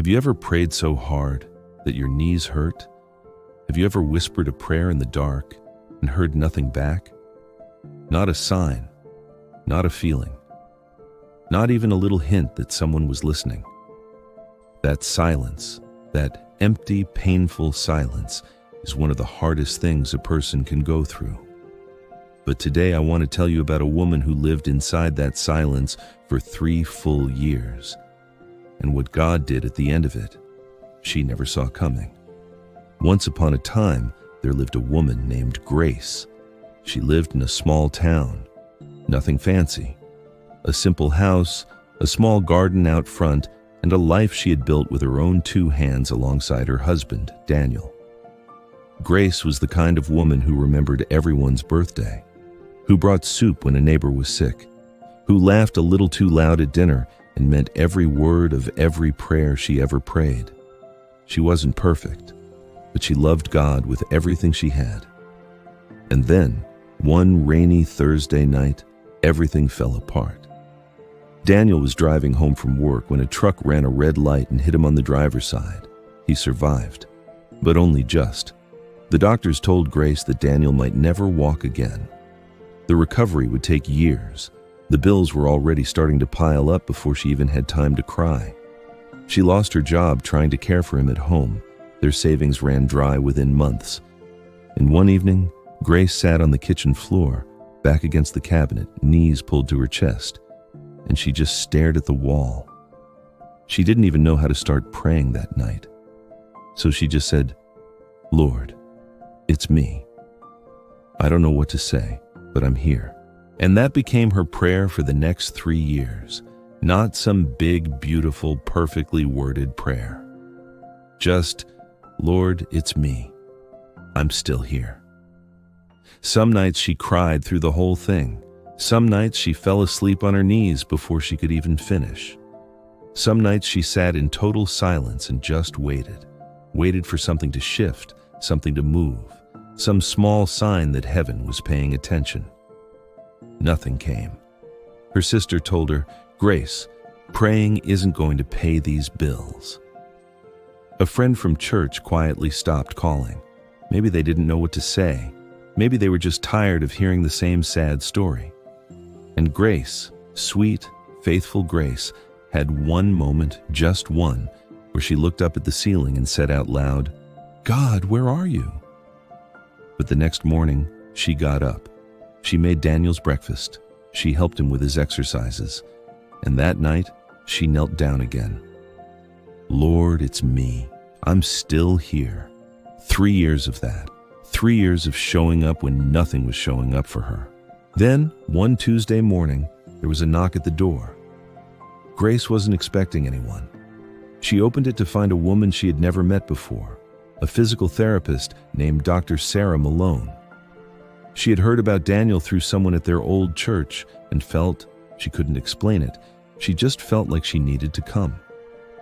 Have you ever prayed so hard that your knees hurt? Have you ever whispered a prayer in the dark and heard nothing back? Not a sign, not a feeling, not even a little hint that someone was listening. That silence, that empty, painful silence, is one of the hardest things a person can go through. But today I want to tell you about a woman who lived inside that silence for 3 full years. And what God did at the end of it, she never saw coming. Once upon a time, there lived a woman named Grace. She lived in a small town, nothing fancy. A simple house, a small garden out front, and a life she had built with her own 2 hands alongside her husband, Daniel. Grace was the kind of woman who remembered everyone's birthday, who brought soup when a neighbor was sick, who laughed a little too loud at dinner and meant every word of every prayer she ever prayed. She wasn't perfect, but she loved God with everything she had. And then, one rainy Thursday night, everything fell apart. Daniel was driving home from work when a truck ran a red light and hit him on the driver's side. He survived, but only just. The doctors told Grace that Daniel might never walk again. The recovery would take years. The bills were already starting to pile up before she even had time to cry. She lost her job trying to care for him at home. Their savings ran dry within months. And one evening, Grace sat on the kitchen floor, back against the cabinet, knees pulled to her chest, and she just stared at the wall. She didn't even know how to start praying that night. So she just said, "Lord, it's me. I don't know what to say, but I'm here." And that became her prayer for the next 3 years. Not some big, beautiful, perfectly worded prayer. Just, "Lord, it's me. I'm still here." Some nights she cried through the whole thing. Some nights she fell asleep on her knees before she could even finish. Some nights she sat in total silence and just waited for something to shift, something to move, some small sign that heaven was paying attention. Nothing came. Her sister told her, "Grace, praying isn't going to pay these bills." A friend from church quietly stopped calling. Maybe they didn't know what to say. Maybe they were just tired of hearing the same sad story. And Grace, sweet, faithful Grace, had one moment, just one, where she looked up at the ceiling and said out loud, "God, where are you?" But the next morning, she got up. She made Daniel's breakfast. She helped him with his exercises. And that night, she knelt down again. "Lord, it's me. I'm still here." 3 years of that. 3 years of showing up when nothing was showing up for her. Then, one Tuesday morning, there was a knock at the door. Grace wasn't expecting anyone. She opened it to find a woman she had never met before, a physical therapist named Dr. Sarah Malone. She had heard about Daniel through someone at their old church and felt, she couldn't explain it, she just felt like she needed to come.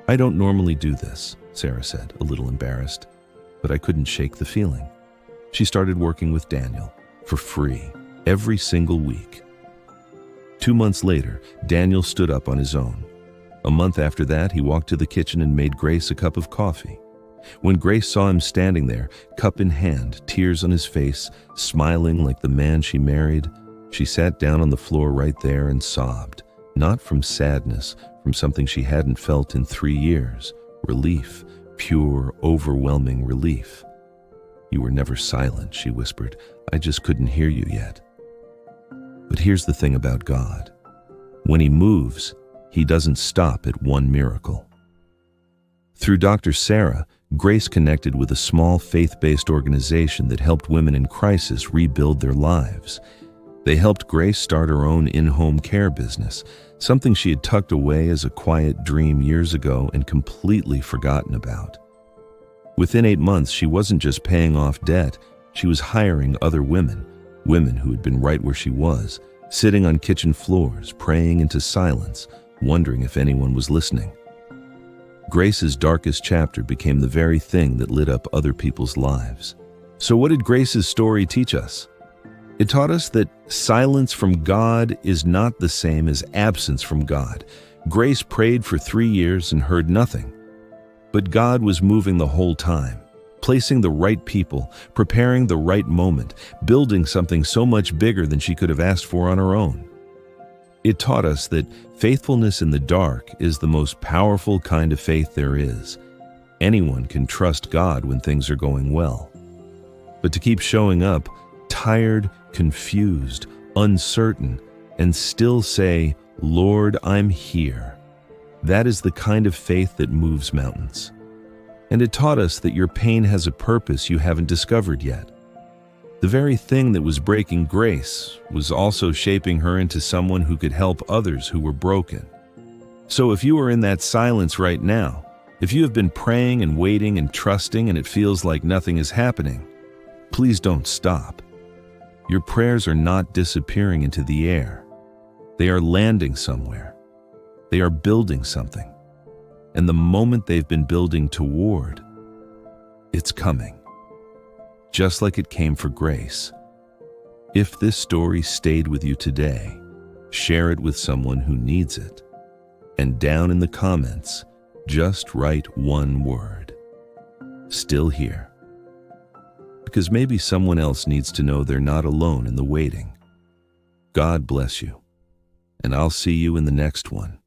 "I don't normally do this," Sarah said, a little embarrassed, but I couldn't shake the feeling. She started working with Daniel, for free, every single week. 2 months later, Daniel stood up on his own. A month after that, he walked to the kitchen and made Grace a cup of coffee. When Grace saw him standing there, cup in hand, tears on his face, smiling like the man she married, she sat down on the floor right there and sobbed, not from sadness, from something she hadn't felt in 3 years, relief, pure, overwhelming relief. "You were never silent," she whispered. "I just couldn't hear you yet." But here's the thing about God. When He moves, He doesn't stop at one miracle. Through Dr. Sarah, Grace connected with a small faith-based organization that helped women in crisis rebuild their lives. They helped Grace start her own in-home care business, something she had tucked away as a quiet dream years ago and completely forgotten about. Within 8 months, she wasn't just paying off debt, she was hiring other women who had been right where she was, sitting on kitchen floors, praying into silence, wondering if anyone was listening. Grace's darkest chapter became the very thing that lit up other people's lives. So what did Grace's story teach us? It taught us that silence from God is not the same as absence from God. Grace prayed for 3 years and heard nothing. But God was moving the whole time, placing the right people, preparing the right moment, building something so much bigger than she could have asked for on her own. It taught us that faithfulness in the dark is the most powerful kind of faith there is. Anyone can trust God when things are going well. But to keep showing up, tired, confused, uncertain, and still say, "Lord, I'm here," that is the kind of faith that moves mountains. And it taught us that your pain has a purpose you haven't discovered yet. The very thing that was breaking Grace was also shaping her into someone who could help others who were broken. So if you are in that silence right now, if you have been praying and waiting and trusting and it feels like nothing is happening, please don't stop. Your prayers are not disappearing into the air. They are landing somewhere. They are building something. And the moment they've been building toward, it's coming. Just like it came for Grace. If this story stayed with you today, share it with someone who needs it. And down in the comments, just write one word: "Still here." Because maybe someone else needs to know they're not alone in the waiting. God bless you, and I'll see you in the next one.